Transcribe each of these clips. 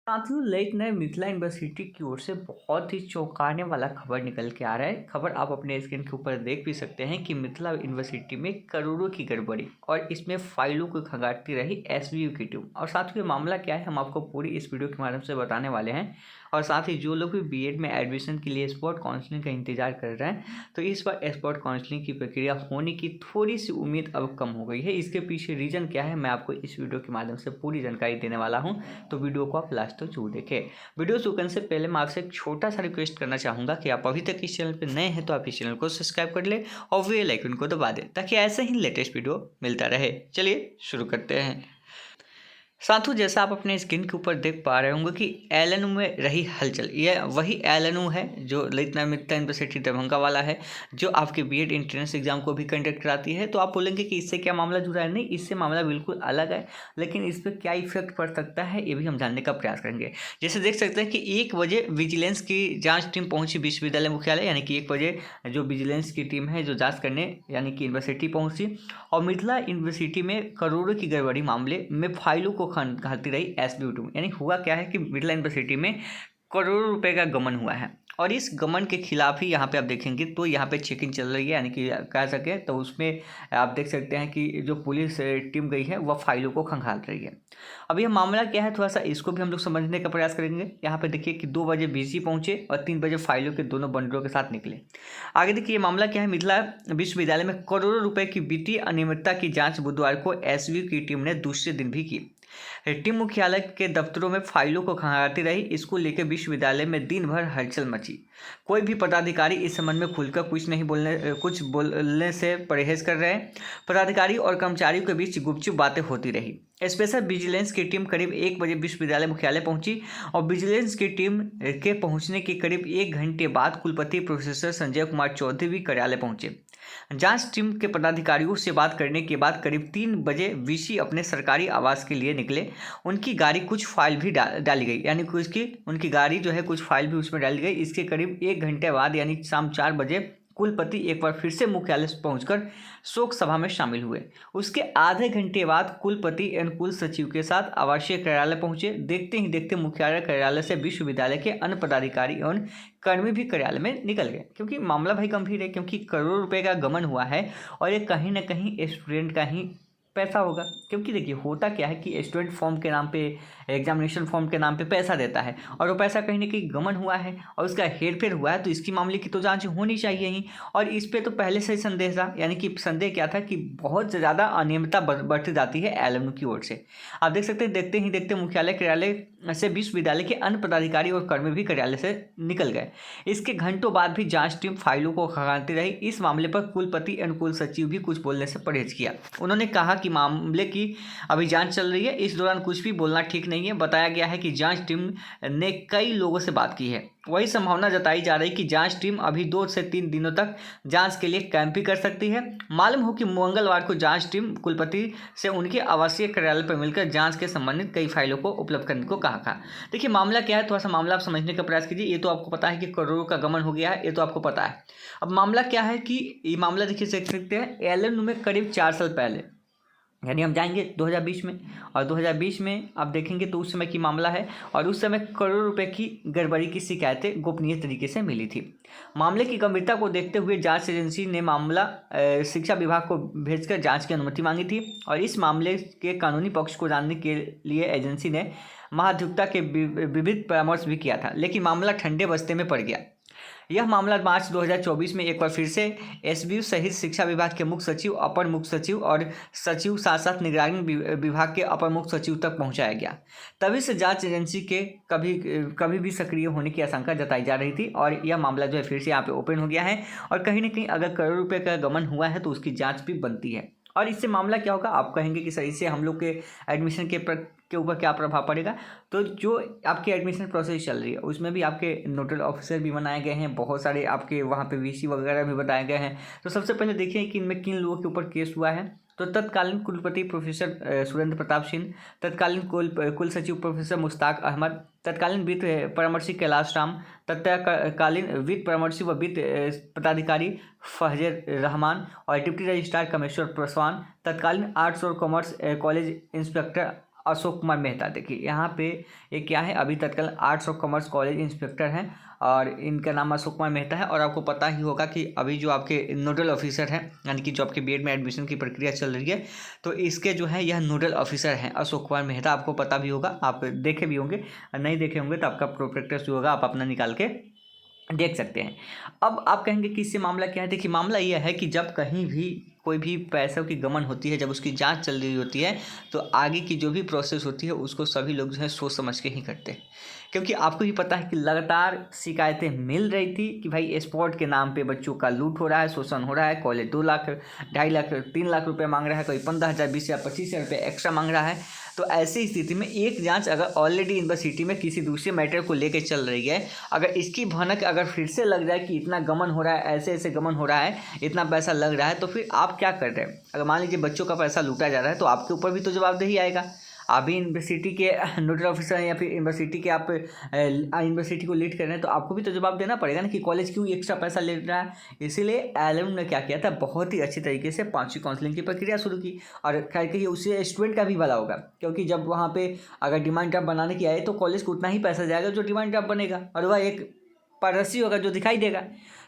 साथियों, late night Mithila university की ओर से बहुत ही चौंकाने वाला खबर निकल के आ रहा है। खबर आप अपने स्क्रीन के ऊपर देख भी सकते हैं कि मिथिला यूनिवर्सिटी में करोड़ों की गड़बड़ी और इसमें फाइलों को खंगालती रही एसवीयू की टीम। और साथियों, ये मामला क्या है हम आपको पूरी इस वीडियो के माध्यम से बताने वाले हैं। और साथ ही जो लोग भी बीएड में एडमिशन के लिए स्पॉट काउंसलिंग का इंतजार कर रहे हैं, तो इस बार स्पॉट काउंसलिंग की प्रक्रिया होने की थोड़ी सी उम्मीद अब कम हो गई है। इसके पीछे रीजन क्या है, मैं आपको इस वीडियो के माध्यम से पूरी जानकारी देने वाला हूँ। तो वीडियो को आप लास्ट तक जरूर देखें। वीडियो शुरू करने से पहले मैं आपसे एक छोटा सा रिक्वेस्ट करना चाहूँगा कि आप अभी तक इस चैनल पर नए हैं तो आप इस चैनल को सब्सक्राइब कर ले और बेल आइकन को दबा दें ताकि ऐसे ही लेटेस्ट वीडियो मिलता रहे। चलिए शुरू करते हैं। साथियों, जैसा आप अपने स्क्रीन के ऊपर देख पा रहे होंगे कि एलएनयू में रही हलचल, यह वही एलएनयू है जो मिथिला यूनिवर्सिटी दरभंगा वाला है, जो आपके बीएड एंट्रेंस एग्जाम को भी कंडक्ट कराती है। तो आप बोलेंगे कि इससे क्या मामला जुड़ा है? नहीं, इससे मामला बिल्कुल अलग है, लेकिन इस पर क्या इफेक्ट पड़ सकता है ये भी हम जानने का प्रयास करेंगे। जैसे देख सकते हैं कि 1 बजे विजिलेंस की जाँच टीम पहुंची विश्वविद्यालय मुख्यालय, यानी कि 1 बजे जो विजिलेंस की टीम है जो जाँच करने यानी कि यूनिवर्सिटी पहुंची, और मिथिला यूनिवर्सिटी में करोड़ों की गड़बड़ी मामले में फाइलों को घालती रही एसबीयू टीम। यानी हुआ क्या है कि मिथिला यूनिवर्सिटी में करोड़ों रुपए का गमन हुआ है और इस गमन के खिलाफ ही यहाँ पे आप देखेंगे तो यहाँ पे चेकिंग चल रही है, यानी कि कह सके तो उसमें आप देख सकते हैं कि जो पुलिस टीम गई है वह फाइलों को खंगाल रही है। अब यह मामला क्या है, थोड़ा सा इसको भी हम लोग समझने का प्रयास करेंगे। यहाँ पे देखिए कि 2 बजे बीसी पहुंचे और 3 बजे फाइलों के दोनों बंडलों के साथ निकले। आगे देखिए ये मामला क्या है, मिथिला विश्वविद्यालय में करोड़ों रुपए की वित्तीय अनियमितता की जांच बुधवार को एसवीयू की टीम ने दूसरे दिन भी की। टीम मुख्यालय के दफ्तरों में फाइलों को खंगालती रही। इसको लेकर विश्वविद्यालय में दिन भर हलचल मची। कोई भी पदाधिकारी इस संबंध में खुलकर कुछ बोलने से परहेज कर रहे हैं। पदाधिकारी और कर्मचारियों के बीच गुपचुप बातें होती रही। स्पेशल विजिलेंस की टीम करीब 1 बजे विश्वविद्यालय मुख्यालय पहुंची और विजिलेंस की टीम के पहुंचने के करीब 1 घंटे बाद कुलपति प्रोफेसर संजय कुमार चौधरी भी कार्यालय पहुंचे। जांच टीम के पदाधिकारियों से बात करने के बाद करीब 3 बजे वीसी अपने सरकारी आवास के लिए निकले। उनकी गाड़ी कुछ फाइल भी डाली गई, यानी उनकी गाड़ी जो है कुछ फाइल भी उसमें डाली गई। इसके करीब 1 घंटे बाद यानी शाम 4 बजे कुलपति एक बार फिर से मुख्यालय पहुंचकर शोक सभा में शामिल हुए। उसके आधे घंटे बाद कुलपति एवं कुल सचिव के साथ आवासीय कार्यालय पहुंचे। देखते ही देखते मुख्यालय कार्यालय से विश्वविद्यालय के अन्य पदाधिकारी एवं कर्मी भी कार्यालय में निकल गए, क्योंकि मामला भाई गंभीर है, क्योंकि करोड़ों रुपए का गमन हुआ है और ये कहीं ना कहीं स्टूडेंट का ही पैसा होगा। क्योंकि देखिए होता क्या है कि स्टूडेंट फॉर्म के नाम पे, एग्जामिनेशन फॉर्म के नाम पे पैसा देता है और वो पैसा कहीं ना कहीं गमन हुआ है और उसका हेरफेर हुआ है, तो इसकी मामले की तो जांच होनी चाहिए ही। और इस पे तो पहले से ही संदेह था, यानी कि संदेह क्या था कि बहुत ज़्यादा अनियमितता बढ़ती जाती है एलएमयू की ओर से। आप देख सकते हैं देखते ही देखते मुख्यालय कार्यालय से विश्वविद्यालय के अन्य पदाधिकारी और कर्मी भी कार्यालय से निकल गए। इसके घंटों बाद भी जांच टीम फाइलों को खंगालती रही। इस मामले पर कुलपति एवं कुल सचिव भी कुछ बोलने से परहेज किया। उन्होंने कहा कि मामले की अभी जांच चल रही है, इस दौरान कुछ भी बोलना ठीक नहीं है। बताया गया है कि जांच टीम ने कई लोगों से बात की है। वही संभावना जताई जा रही कि जांच टीम अभी 2 से 3 दिनों तक जांच के लिए कैंप भी कर सकती है। मालूम हो कि मंगलवार को जांच टीम कुलपति से उनके आवासीय कार्यालय पर मिलकर जांच के संबंधित कई फाइलों को उपलब्ध करने को कहा था। देखिए मामला क्या है, थोड़ा सा मामला आप समझने का प्रयास कीजिए। ये तो आपको पता है कि करोड़ों का गमन हो गया है, ये तो आपको पता है। अब मामला क्या है कि ये मामला देखिए देख सकते हैं एलएनयू में करीब 4 साल पहले, यानी हम जाएंगे 2020 में, और 2020 में आप देखेंगे तो उस समय की मामला है और उस समय करोड़ों रुपए की गड़बड़ी की शिकायतें गोपनीय तरीके से मिली थी। मामले की गंभीरता को देखते हुए जांच एजेंसी ने मामला शिक्षा विभाग को भेजकर जांच की अनुमति मांगी थी और इस मामले के कानूनी पक्ष को जानने के लिए एजेंसी ने महाधिवक्ता के विविध परामर्श भी किया था, लेकिन मामला ठंडे बस्ते में पड़ गया। यह मामला मार्च 2024 में एक बार फिर से एसबीयू सहित शिक्षा विभाग के मुख्य सचिव, अपर मुख्य सचिव और सचिव साथ साथ निगरानी विभाग के अपर मुख्य सचिव तक पहुंचाया गया। तभी से जांच एजेंसी के कभी भी सक्रिय होने की आशंका जताई जा रही थी और यह मामला जो है फिर से यहाँ पे ओपन हो गया है। और कहीं ना कहीं अगर करोड़ रुपये का गमन हुआ है तो उसकी जाँच भी बनती है। और इससे मामला क्या होगा, आप कहेंगे कि सही से हम लोग के एडमिशन के ऊपर क्या प्रभाव पड़ेगा। तो जो आपकी एडमिशन प्रोसेस चल रही है उसमें भी आपके नोडल ऑफिसर भी बनाए गए हैं, बहुत सारे आपके वहाँ पे वीसी वगैरह भी बताए गए हैं। तो सबसे पहले देखिए कि इनमें किन लोगों के ऊपर केस हुआ है। तो तत्कालीन कुलपति प्रोफेसर सुरेंद्र प्रताप सिंह, तत्कालीन कुल सचिव प्रोफेसर मुश्ताक अहमद, तत्कालीन वित्त परामर्शी कैलाश राम, तत्कालीन वित्त परामर्शी व वित्त पदाधिकारी फहजर रहमान और डिप्टी रजिस्ट्रार कमेश्वर पासवान, तत्कालीन आर्ट्स और commerce college inspector Ashok Kumar Mehta. देखिए यहाँ पे ये क्या है, अभी तत्काल आर्ट्स और कॉमर्स कॉलेज इंस्पेक्टर हैं और इनका नाम अशोक कुमार मेहता है। और आपको पता ही होगा कि अभी जो आपके नोडल ऑफिसर हैं, यानी कि जो आपके बीएड में एडमिशन की प्रक्रिया चल रही है, तो इसके जो है यह नोडल ऑफिसर हैं अशोक कुमार मेहता। आपको पता भी होगा, आप देखे भी होंगे, नहीं देखे होंगे तो आपका प्रोस्पेक्टस जो होगा आप अपना निकाल के देख सकते हैं। अब आप कहेंगे कि इससे मामला क्या है। देखिए मामला यह है कि जब कहीं भी कोई भी पैसों की गमन होती है, जब उसकी जांच चल रही होती है, तो आगे की जो भी प्रोसेस होती है उसको सभी लोग जो है सोच समझ के ही करते हैं। क्योंकि आपको भी पता है कि लगातार शिकायतें मिल रही थी कि भाई स्पोर्ट के नाम पे बच्चों का लूट हो रहा है, शोषण हो रहा है। कॉलेज 2 लाख, 2.5 लाख, 3 लाख रुपये मांग रहा है, कोई 15,000, 20,000, 25,000 रुपये एक्स्ट्रा मांग रहा है। तो ऐसी स्थिति में एक जांच अगर ऑलरेडी यूनिवर्सिटी में किसी दूसरे मैटर को लेकर चल रही है, अगर इसकी भनक अगर फिर से लग जाए कि इतना गमन हो रहा है, ऐसे ऐसे गमन हो रहा है, इतना पैसा लग रहा है, तो फिर आप क्या कर रहे हैं। अगर मान लीजिए बच्चों का पैसा लूटा जा रहा है तो आपके ऊपर भी तो जवाबदेही आएगा। आप भी यूनिवर्सिटी के नोडल ऑफिसर हैं या फिर यूनिवर्सिटी के आप यूनिवर्सिटी को लीड कर रहे हैं, तो आपको भी तो जवाब देना पड़ेगा ना कि कॉलेज क्यों एक्स्ट्रा पैसा ले रहा है। इसीलिए एलएम ने क्या किया था, बहुत ही अच्छी तरीके से 5वीं काउंसलिंग की प्रक्रिया शुरू की। और खैर कि उससे स्टूडेंट का भी भला होगा, क्योंकि जब वहाँ पे अगर डिमांड ड्राफ्ट बनाने की आए तो कॉलेज को उतना ही पैसा जाएगा जो डिमांड ड्राफ्ट बनेगा, और वह एक पारदर्शी होगा जो दिखाई देगा।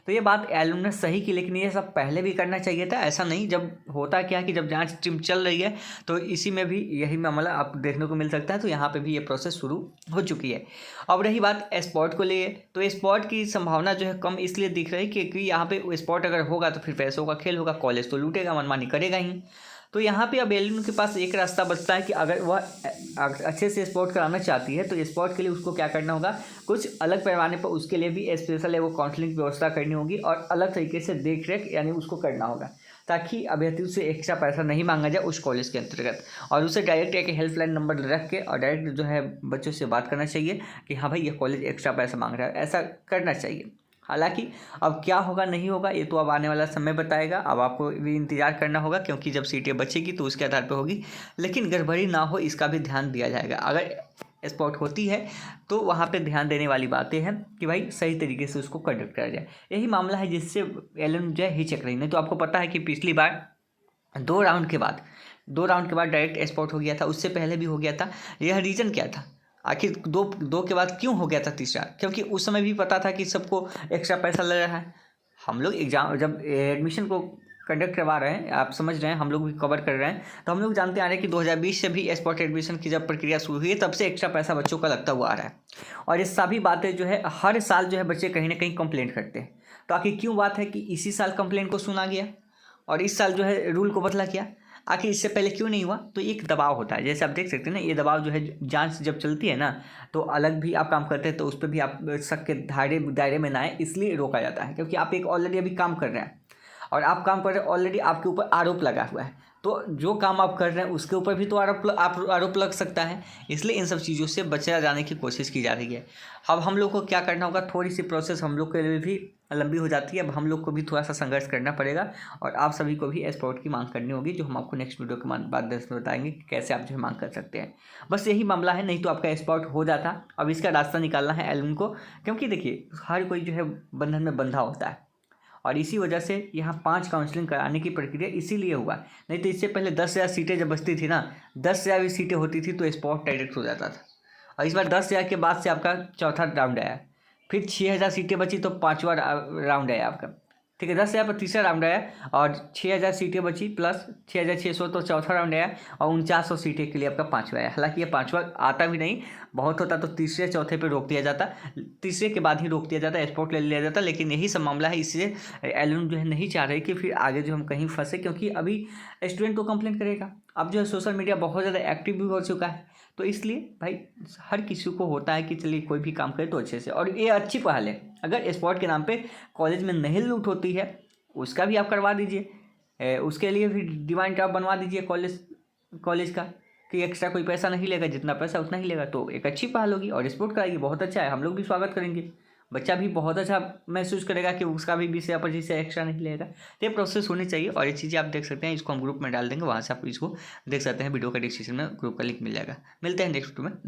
तो ये बात एलएम ने सही की, लेकिन ये सब पहले भी करना चाहिए था। ऐसा नहीं, जब होता क्या है कि जब जांच टीम चल रही है तो इसी में भी यही मामला आप देखने को मिल सकता है। तो यहाँ पे भी ये प्रोसेस शुरू हो चुकी है। अब रही बात स्पॉट को लिए, तो स्पॉट की संभावना जो है कम इसलिए दिख रही है क्योंकि यहाँ पे स्पॉट अगर होगा तो फिर पैसों का खेल होगा, कॉलेज तो लूटेगा, मनमानी करेगा ही। तो यहाँ पे अब एलएम के पास एक रास्ता बचता है कि अगर वह अच्छे से स्पॉट कराना चाहती है तो स्पॉट के लिए उसको क्या करना होगा, कुछ अलग पैमाने पर उसके लिए भी स्पेशल वो काउंसलिंग की व्यवस्था करनी होगी और अलग तरीके से देख रेख यानी उसको करना होगा, ताकि अभ्यर्थी से एक्स्ट्रा पैसा नहीं मांगा जाए उस कॉलेज के अंतर्गत। और उसे डायरेक्ट एक हेल्पलाइन नंबर रख के और डायरेक्ट जो है बच्चों से बात करना चाहिए कि हाँ भाई ये कॉलेज एक्स्ट्रा पैसा मांग रहा है, ऐसा करना चाहिए। हालांकि अब क्या होगा नहीं होगा ये तो अब आने वाला समय बताएगा। अब आपको भी इंतज़ार करना होगा, क्योंकि जब सीटें बचेगी तो उसके आधार पर होगी, लेकिन गड़बड़ी ना हो इसका भी ध्यान दिया जाएगा। अगर स्पॉट होती है तो वहाँ पे ध्यान देने वाली बातें हैं कि भाई सही तरीके से उसको कंडक्ट करा जाए। यही मामला है जिससे एलएम जो है हिचक रही। नहीं तो आपको पता है कि पिछली बार 2 राउंड के बाद डायरेक्ट स्पॉट हो गया था, उससे पहले भी हो गया था। यह रीज़न क्या था, आखिर दो के बाद क्यों हो गया था तीसरा? क्योंकि उस समय भी पता था कि सबको एक्स्ट्रा पैसा लग रहा है। हम लोग एग्जाम जब एडमिशन को कंडक्ट करवा रहे हैं, आप समझ रहे हैं, हम लोग भी कवर कर रहे हैं, तो हम लोग जानते आ रहे हैं कि 2020 से भी स्पॉट एडमिशन की जब प्रक्रिया शुरू हुई है तब से एक्स्ट्रा पैसा बच्चों का लगता हुआ आ रहा है। और ये सभी बातें जो है हर साल जो है बच्चे कहीं ना कहीं कंप्लेंट करते हैं। तो आखिर क्यों बात है कि इसी साल कंप्लेंट को सुना गया और इस साल जो है रूल को बदला गया? आखिर इससे पहले क्यों नहीं हुआ? तो एक दबाव होता है, जैसे आप देख सकते हैं ना, ये दबाव जो है जांच जब चलती है ना तो अलग भी आप काम करते हैं तो उस पर भी आप शक के दायरे में ना आए, इसलिए रोका जाता है। क्योंकि आप एक ऑलरेडी अभी काम कर रहे हैं और आप काम कर रहे हैं, ऑलरेडी आपके ऊपर आरोप लगा हुआ है, तो जो काम आप कर रहे हैं उसके ऊपर भी तो आरोप लग सकता है। इसलिए इन सब चीज़ों से बचा जाने की कोशिश की जा रही है। अब हम लोग को क्या करना होगा, थोड़ी सी प्रोसेस हम लोग के लिए भी लंबी हो जाती है। अब हम लोग को भी थोड़ा सा संघर्ष करना पड़ेगा और आप सभी को भी स्पॉट की मांग करनी होगी, जो हम आपको नेक्स्ट वीडियो के बाद में बताएंगे कि कैसे आप जो है मांग कर सकते हैं। बस यही मामला है, नहीं तो आपका स्पॉट हो जाता। अब इसका रास्ता निकालना है एलएम को, क्योंकि देखिए हर कोई जो है बंधन में बंधा होता है और इसी वजह से यहाँ 5 काउंसलिंग कराने की प्रक्रिया इसीलिए हुआ। नहीं तो इससे पहले 10,000 सीटें जब बचती थी ना, 10,000 भी सीटें होती थी तो स्पॉट डायरेक्ट हो जाता था। और इस बार 10,000 के बाद से आपका चौथा राउंड आया, फिर 6,000 सीटें बची तो 5वां राउंड आया आपका, ठीक है। 10,000 पर तीसरा राउंड आया और 6,000 सीटें बची प्लस 6,600 तो चौथा राउंड आया और 4900 सीटें के लिए आपका 5वां आया। हालांकि ये 5वां आता भी नहीं, बहुत होता तो तीसरे चौथे पे रोक दिया जाता, तीसरे के बाद ही रोक दिया जाता, स्पॉट ले लिया जाता। लेकिन यही सब मामला है, इसलिए एलएम जो है नहीं चाह रहे कि फिर आगे जो हम कहीं फंसे, क्योंकि अभी स्टूडेंट को कंप्लेंट करेगा। अब जो है सोशल मीडिया बहुत ज़्यादा एक्टिव भी हो चुका है, तो इसलिए भाई हर किसी को होता है कि चलिए कोई भी काम करे तो अच्छे से। और ये अच्छी पहल है, अगर स्पॉट के नाम पे कॉलेज में नहीं लूट होती है उसका भी आप करवा दीजिए, उसके लिए भी डिमांड ड्राफ्ट बनवा दीजिए कॉलेज का कि एक्स्ट्रा कोई पैसा नहीं लेगा, जितना पैसा उतना ही लेगा, तो एक अच्छी पहल होगी और स्पॉट कराएगी, बहुत अच्छा है। हम लोग भी स्वागत करेंगे, बच्चा भी बहुत अच्छा महसूस करेगा कि उसका भी 20 या 25 से एक्स्ट्रा नहीं लेगा। तो ये प्रोसेस होनी चाहिए और ये चीज़ें आप देख सकते हैं, इसको हम ग्रुप में डाल देंगे, वहाँ से आप इसको देख सकते हैं। वीडियो का डिस्क्रिप्शन में ग्रुप का लिंक मिल जाएगा। मिलते हैं नेक्स्ट वीडियो में।